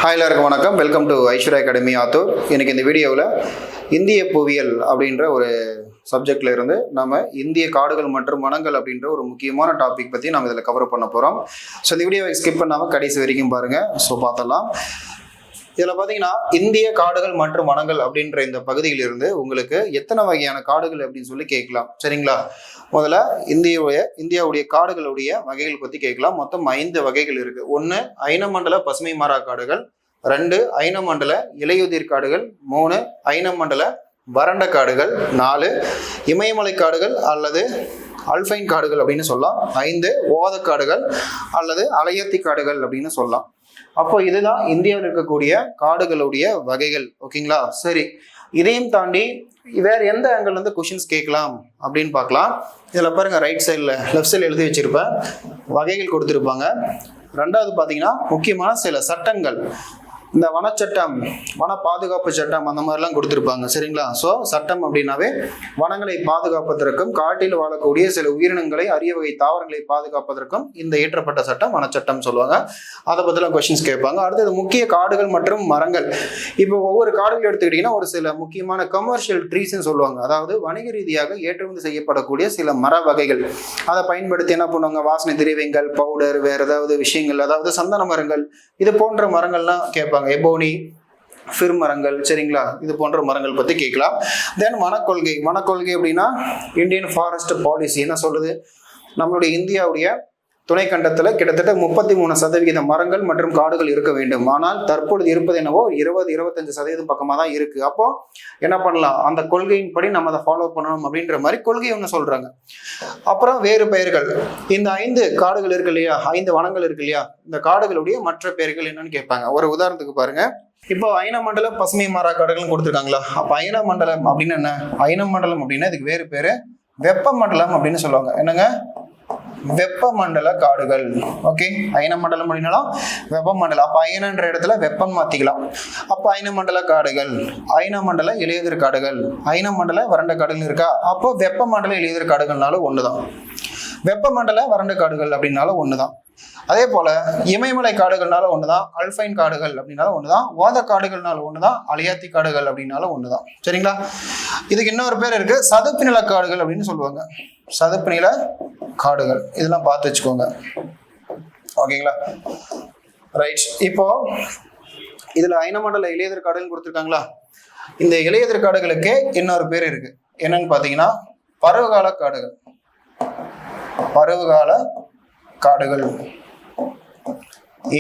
Hi எல்லாருக்கும் வணக்கம். Welcome to Aishwarya academy Attur. எனக்கு இந்த வீடியோவில் இந்திய புவியியல் அப்படின்ற ஒரு சப்ஜெக்டில் இருந்து நம்ம இந்திய காடுகள் மற்றும் வனங்கள் அப்படின்ற ஒரு முக்கியமான டாபிக் பற்றி நம்ம இதில் கவர் பண்ண போகிறோம். ஸோ இந்த வீடியோவை ஸ்கிப் பண்ணாமல் கடைசி வரைக்கும் பாருங்கள். ஸோ பார்த்தலாம். இதில் பார்த்தீங்கன்னா இந்திய காடுகள் மற்றும் வனங்கள் அப்படின்ற இந்த பகுதியிலிருந்து உங்களுக்கு எத்தனை வகையான காடுகள் அப்படின்னு சொல்லி கேட்கலாம். சரிங்களா? முதல்ல இந்தியாவுடைய காடுகளுடைய வகைகள் பற்றி கேட்கலாம். மொத்தம் 5 வகைகள் இருக்கு. 1 ஐனமண்டல பசுமை மாறா காடுகள், 2 ஐனமண்டல இலையுதிர் காடுகள், 3 ஐனமண்டல வறண்ட காடுகள், 4 இமயமலை காடுகள் அல்லது அல்பைன் காடுகள் அப்படின்னு சொல்லலாம், 5 ஓதக்காடுகள் அல்லது அலையத்தி காடுகள் அப்படின்னு சொல்லலாம். அப்போ இதுதான் இந்தியாவில் இருக்கக்கூடிய காடுகளுடைய வகைகள். ஓகேங்களா? சரி, இதையும் தாண்டி வேற எந்த ஆங்கிள் வந்து கொஷின்ஸ் கேட்கலாம் அப்படின்னு பார்க்கலாம். இதில் பாருங்க, ரைட் சைடில் லெஃப்ட் சைடில் எழுதி வச்சிருப்பேன், வகைகள் கொடுத்துருப்பாங்க. 2வது பார்த்தீங்கன்னா முக்கியமான சில சட்டங்கள், இந்த வனச்சட்டம், வன பாதுகாப்பு சட்டம் அந்த மாதிரிலாம் கொடுத்துருப்பாங்க. சரிங்களா? ஸோ சட்டம் அப்படின்னாவே வனங்களை பாதுகாப்பதற்கும் காட்டில் வாழக்கூடிய சில உயிரினங்களை, அரிய வகை தாவரங்களை பாதுகாப்பதற்கும் இந்த இயற்றப்பட்ட சட்டம் வனச்சட்டம் சொல்லுவாங்க. அதை பற்றிலாம் கொஸ்டின்ஸ் கேட்பாங்க. அடுத்தது முக்கிய காடுகள் மற்றும் மரங்கள். இப்போ ஒவ்வொரு காடுகள் எடுத்துக்கிட்டிங்கன்னா ஒரு சில முக்கியமான கமர்ஷியல் ட்ரீஸ்ன்னு சொல்லுவாங்க. அதாவது வணிக ரீதியாக ஏற்றுமதி செய்யப்படக்கூடிய சில மர வகைகள். அதை பயன்படுத்தி என்ன பண்ணுவாங்க, வாசனை திரவியங்கள், பவுடர், வேறு ஏதாவது விஷயங்கள், அதாவது சந்தன மரங்கள், இது போன்ற மரங்கள்லாம் கேட்பாங்க. எபோனி, ஃபிர் மரங்கள். சரிங்களா? இது போன்ற மரங்கள் பற்றி கேட்கலாம். தென் வனக்கொள்கை. வனக்கொள்கை அப்படின்னா இந்தியன் ஃபாரஸ்ட் பாலிசி என்ன சொல்லுது, நம்மளுடைய இந்தியாவுடைய துணைக்கண்டத்தில் கிட்டத்தட்ட 33% மரங்கள் மற்றும் காடுகள் இருக்க வேண்டும். ஆனால் தற்பொழுது இருப்பது என்னவோ 20-25% பக்கமாக தான் இருக்கு. அப்போ என்ன பண்ணலாம், அந்த கொள்கையின்படி நம்ம அதை ஃபாலோ பண்ணணும் அப்படின்ற மாதிரி கொள்கை ஒன்று சொல்றாங்க. அப்புறம் வேறு பெயர்கள், இந்த 5 காடுகள் இருக்கு இல்லையா, 5 வனங்கள் இருக்கு இல்லையா, இந்த காடுகளுடைய மற்ற பெயர்கள் என்னன்னு கேட்பாங்க. ஒரு உதாரணத்துக்கு பாருங்க, இப்போ ஐனமண்டல பசுமை மாறா காடுகள் கொடுத்துருக்காங்களா. அப்போ ஐனமண்டலம் அப்படின்னு என்ன, ஐனமண்டலம் அப்படின்னா இதுக்கு வேறு பேரு வெப்பமண்டலம் அப்படின்னு சொல்லுவாங்க. என்னங்க, வெப்பமண்டல காடுகள். ஓகே, ஐனமண்டலம் அப்படின்னாலும் வெப்பமண்டலம். அப்போ ஐனன்ற இடத்துல வெப்பம் மாத்திக்கலாம். அப்போ ஐனமண்டல காடுகள், ஐனமண்டல இலையுதிர் காடுகள், ஐனமண்டல வறண்ட காடுகள் இருக்கா. அப்போ வெப்பமண்டல இலையுதிர் காடுகள்னாலும் ஒண்ணுதான், வெப்பமண்டல வறண்ட காடுகள் அப்படின்னாலும் ஒண்ணுதான். அதே போல இமயமலை காடுகள்னால ஒண்ணுதான், அல்பைன் காடுகள் அப்படின்னாலும் ஒண்ணுதான், ஓத காடுகள்னால ஒண்ணுதான், அலையாத்தி காடுகள் அப்படின்னாலும் ஒண்ணுதான். சரிங்களா? இதுக்கு இன்னொரு பேர் இருக்கு, சதுப்பு நில காடுகள் அப்படின்னு சொல்லுவாங்க. சதுப்பு நில காடுகள், இதெல்லாம் பார்த்து வச்சுக்கோங்க. ஓகேங்களா? ரைட். இப்போ இதுல ஐனமண்டல இலையுதிர் காடுகள் கொடுத்துருக்காங்களா. இந்த இலையுதிர் காடுகளுக்கு இன்னொரு பேர் இருக்கு. என்னன்னு பாத்தீங்கன்னா பருவகால காடுகள். பருவகால காடுகள்.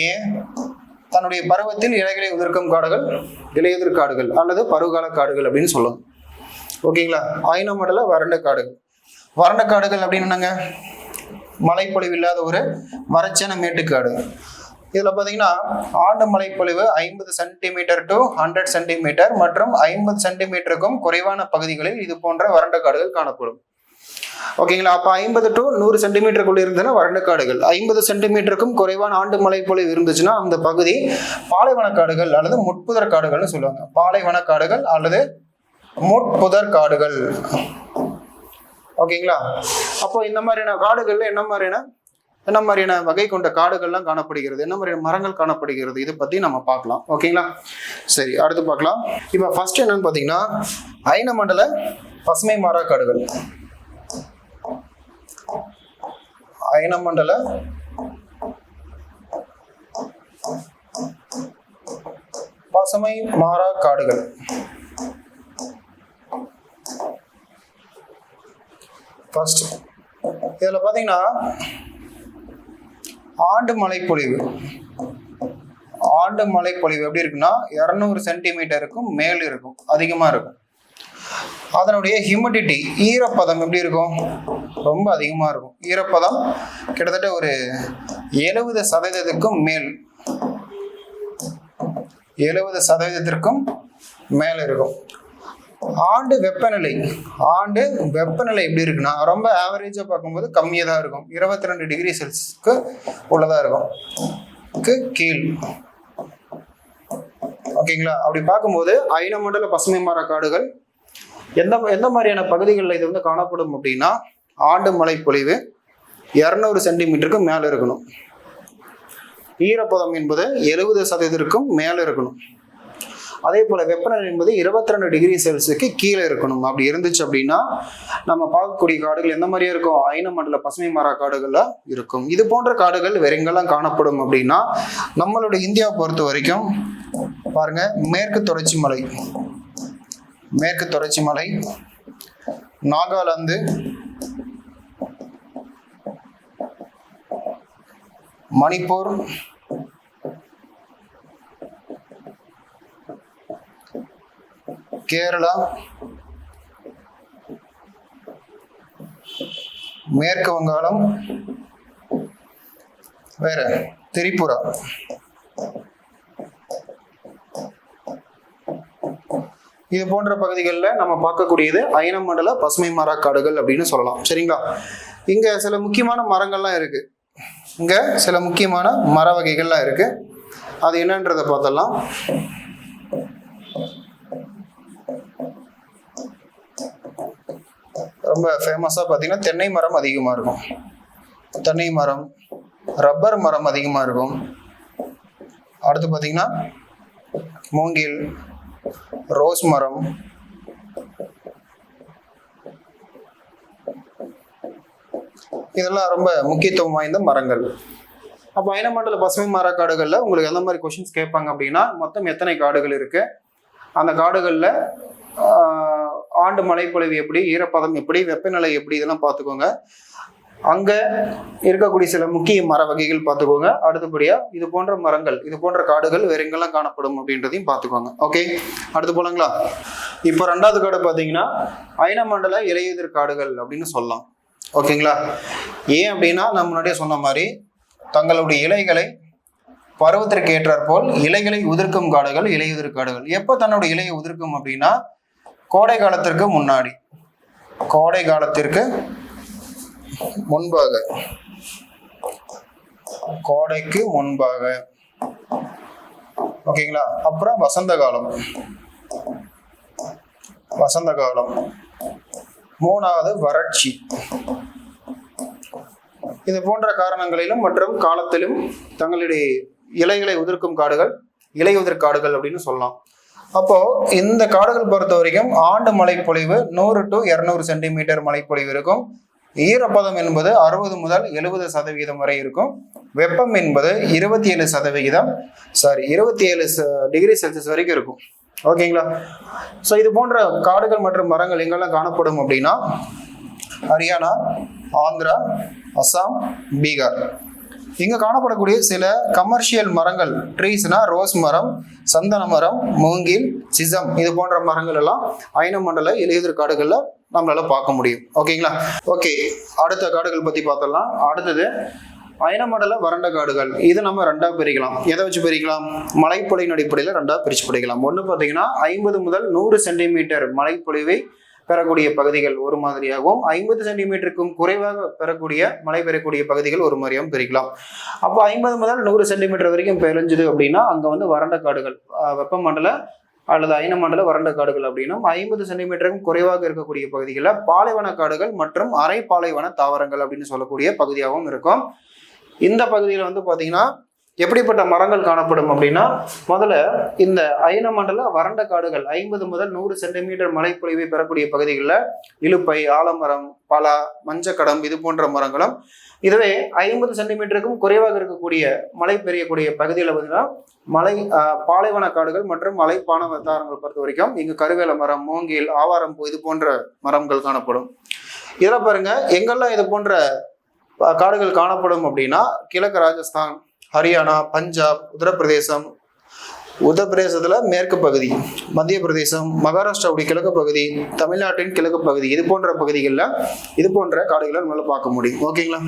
ஏன், தன்னுடைய பருவத்தில் இலைகளை உதிர்க்கும் காடுகள் இலையுதிர் காடுகள் அல்லது பருவகால காடுகள் அப்படின்னு சொல்லுவாங்க. ஓகேங்களா? ஐனமண்டல வறண்ட காடுகள். வறண்ட காடுகள் அப்படின்னு என்னங்க, மழைப்பொழிவு இல்லாத ஒரு வறட்சியான மேட்டுக்காடு. இதுல பாத்தீங்கன்னா ஆண்டு மழைப்பொழிவு 50 சென்டிமீட்டர் டு 100 சென்டிமீட்டர் மற்றும் 50 சென்டிமீட்டருக்கும் குறைவான பகுதிகளில் இது போன்ற வறண்ட காடுகள் காணப்படும். ஓகேங்களா? அப்ப 50 to 100 சென்டிமீட்டருக்குள்ள இருந்ததுன்னா வறண்ட காடுகள். 50 சென்டிமீட்டருக்கும் குறைவான ஆண்டு மழைப்பொழிவு இருந்துச்சுன்னா அந்த பகுதி பாலைவன காடுகள் அல்லது முட்புதர் காடுகள்னு சொல்லுவாங்க. பாலைவன காடுகள் அல்லது முட்புதர் காடுகள். ஓகேங்களா? அப்போ இந்த மாதிரியான காடுகள்ல என்ன மாதிரியான வகை கொண்ட காடுகள்லாம் காணப்படுகிறது, என்ன மாதிரியான மரங்கள் காணப்படுகிறது, இதை பத்தி நம்ம பார்க்கலாம். ஓகேங்களா? சரி, அடுத்து பார்க்கலாம். இப்போ ஃபர்ஸ்ட் என்னன்னு பாத்தீங்கன்னா ஐனமண்டல பசுமை மாறா காடுகள். ஐனமண்டல பசுமை மாறா காடுகள். ஃபர்ஸ்ட் இதுல பாத்தீங்கன்னா ஆண்டு மழைப்பொழிவு எப்படி இருக்குன்னா 200 சென்டிமீட்டருக்கும் மேல் இருக்கும், அதிகமா இருக்கும். அதனுடைய ஹியூமிடிட்டி, ஈரப்பதம் எப்படி இருக்கும், ரொம்ப அதிகமா இருக்கும். ஈரப்பதம் கிட்டத்தட்ட ஒரு 70% மேல், 70% மேல் இருக்கும். ஆண்டு வெப்பநிலை எப்படி இருக்குன்னா ரொம்ப ஆவரேஜா பார்க்கும்போது கம்மியா தான் இருக்கும். 22 டிகிரி செல்சியஸ்க்கு உள்ளதா இருக்கும் கீழ். ஓகேங்களா? அப்படி பார்க்கும்போது ஐனமண்டல பசுமை மர காடுகள் எந்த மாதிரியான பகுதிகளில் இது வந்து காணப்படும் அப்படின்னா ஆண்டு மழை பொழிவு 200 சென்டிமீட்டருக்கு மேலே இருக்கணும். ஈரப்பதம் என்பது 70% மேலே இருக்கணும். அதே போல் வெப்பநிலை என்பது 22 டிகிரி செல்சியஸுக்கு கீழே இருக்கணும். அப்படி இருந்துச்சு அப்படின்னா நம்ம பார்க்கக்கூடிய காடுகள் எந்த மாதிரியா இருக்கும்? அயன மண்டல பசுமை மர காடுகள்ல இருக்கும். இது போன்ற காடுகள் வேற எங்கெல்லாம் காணப்படும் அப்படின்னா நம்மளுடைய இந்தியாவை பொறுத்த வரைக்கும் பாருங்க, மேற்கு தொடர்ச்சி மலை, நாகாலாந்து, மணிப்பூர், கேரளா, மேற்கு வங்காளம், வேற திரிபுரா, இது போன்ற பகுதிகளில் நம்ம பார்க்கக்கூடியது அயன மண்டல பசுமை மர காடுகள் அப்படின்னு சொல்லலாம். சரிங்களா? இங்க சில முக்கியமான மரங்கள்லாம் இருக்கு. இங்க சில முக்கியமான மர வகைகள்லாம் இருக்கு. அது என்னன்றதை பார்த்தலாம். ரொம்ப ஃபேமஸாக பார்த்தீங்கன்னா தென்னை மரம் அதிகமாக இருக்கும். தென்னை மரம், ரப்பர் மரம் அதிகமாக இருக்கும். அடுத்து பார்த்தீங்கன்னா மூங்கில், ரோஸ் மரம், இதெல்லாம் ரொம்ப முக்கியத்துவம் வாய்ந்த மரங்கள். அப்போ அயன மண்டல பசுமை மர காடுகளில் உங்களுக்கு எந்த மாதிரி கொஸ்டின்ஸ் கேட்பாங்க அப்படின்னா மொத்தம் எத்தனை காடுகள் இருக்கு, அந்த காடுகளில் ஆண்டு மழைப்பொழிவு எப்படி, ஈரப்பதம் எப்படி, வெப்பநிலை எப்படி, இதெல்லாம் பார்த்துக்கோங்க. அங்கே இருக்கக்கூடிய சில முக்கிய மர வகைகள் பார்த்துக்கோங்க. அடுத்தபடியா இது போன்ற மரங்கள், இது போன்ற காடுகள் வேற எங்கெல்லாம் காணப்படும் அப்படின்றதையும் பார்த்துக்கோங்க. ஓகே, அடுத்து போலாங்களா? இப்போ 2வது காடு பார்த்தீங்கன்னா அயன மண்டல இலையுதிர் காடுகள் அப்படின்னு சொல்லலாம். ஓகேங்களா? ஏன் அப்படின்னா நம்ம முன்னாடியே சொன்ன மாதிரி தங்களுடைய இலைகளை பருவத்திற்கு ஏற்றாற்போல் இலைகளை உதிர்க்கும் காடுகள் இலையுதிர் காடுகள். எப்போ தன்னுடைய இலையை உதிர்க்கும் அப்படின்னா கோடை காலத்திற்கு முன்னாடி, கோடை காலத்திற்கு முன்பாக, கோடைக்கு முன்பாக. ஓகேங்களா? அப்புறம் வசந்த காலம், 3வது வறட்சி. இது போன்ற காரணங்களிலும் மற்றும் காலத்திலும் தங்களுடைய இலைகளை உதிர்க்கும் காடுகள் இலையுதிர் காடுகள் அப்படின்னு சொல்லலாம். அப்போ இந்த காடுகள் பொறுத்த வரைக்கும் ஆண்டு மழைப்பொழிவு 100 to 200 சென்டிமீட்டர் மழைப்பொழிவு இருக்கும். ஈரப்பதம் என்பது 60 முதல் 70% வரை இருக்கும். வெப்பம் என்பது 27 டிகிரி செல்சியஸ் வரைக்கும் இருக்கும். ஓகேங்களா? ஸோ இது போன்ற காடுகள் மற்றும் மரங்கள் எங்கெல்லாம் காணப்படும் அப்படின்னா ஹரியானா, ஆந்திரா, அசாம், பீகார். இங்க காணப்படக்கூடிய சில கமர்ஷியல் மரங்கள், ட்ரீஸ்னா ரோஸ் மரம், சந்தன மரம், மூங்கில், சிசம், இது போன்ற மரங்கள் எல்லாம் அயன மண்டல இலையுதிர் காடுகள்ல நம்மளால பார்க்க முடியும். ஓகேங்களா? ஓகே, அடுத்த காடுகள் பத்தி பார்த்தலாம். அடுத்தது அயன மண்டல வறண்ட காடுகள். இது நம்ம 2ஆ பிரிக்கலாம். எதை வச்சு பிரிக்கலாம்? மழைப்பொழிவின் அடிப்படையில் 2ஆ பிரிச்சு பிடிக்கலாம். ஒன்று பார்த்தீங்கன்னா 50 முதல் 100 சென்டிமீட்டர் மழைப்பொழிவை பெறக்கூடிய பகுதிகள் ஒரு மாதிரியாகவும் 50 சென்டிமீட்டருக்கும் குறைவாக மழை பெறக்கூடிய பகுதிகள் ஒரு மாதிரியாகவும் பிரிக்கலாம். அப்போ 50 முதல் 100 சென்டிமீட்டர் வரைக்கும் பெருஞ்சுது அப்படின்னா அங்கே வறண்ட காடுகள், வெப்பமண்டல அல்லது அயன மண்டல வறண்ட காடுகள் அப்படின்னா 50 சென்டிமீட்டருக்கும் குறைவாக இருக்கக்கூடிய பகுதிகளில் பாலைவன காடுகள் மற்றும் அரை பாலைவன தாவரங்கள் அப்படின்னு சொல்லக்கூடிய பகுதியாகவும் இருக்கும். இந்த பகுதியில் பார்த்தீங்கன்னா எப்படிப்பட்ட மரங்கள் காணப்படும் அப்படின்னா முதல்ல இந்த அயன மண்டல வறண்ட காடுகள் 50 முதல் 100 சென்டிமீட்டர் மழைப்பொழிவை பெறக்கூடிய பகுதிகளில் இலுப்பை, ஆலமரம், பலா, மஞ்சக்கடம், இது போன்ற மரங்களும், இதுவே 50 சென்டிமீட்டருக்கும் குறைவாக இருக்கக்கூடிய மழை பெய்யக்கூடிய பகுதியில் பார்த்தீங்கன்னா பாலைவன காடுகள் மற்றும் மலைப்பான தாவரங்கள் பொறுத்த வரைக்கும் இங்கு கருவேல மரம், மூங்கில், ஆவாரம்பூ, இது போன்ற மரங்கள் காணப்படும். இதில் பாருங்க எங்கெல்லாம் இது போன்ற காடுகள் காணப்படும் அப்படின்னா கிழக்கு ராஜஸ்தான், ஹரியானா, பஞ்சாப், உத்தரப்பிரதேசத்துல மேற்கு பகுதி, மத்திய பிரதேசம், மகாராஷ்டிராவுடைய கிழக்கு பகுதி, தமிழ்நாட்டின் கிழக்கு பகுதி, இது போன்ற பகுதிகளில் இது போன்ற காடுகளை நம்மளால பார்க்க முடியும். ஓகேங்களா?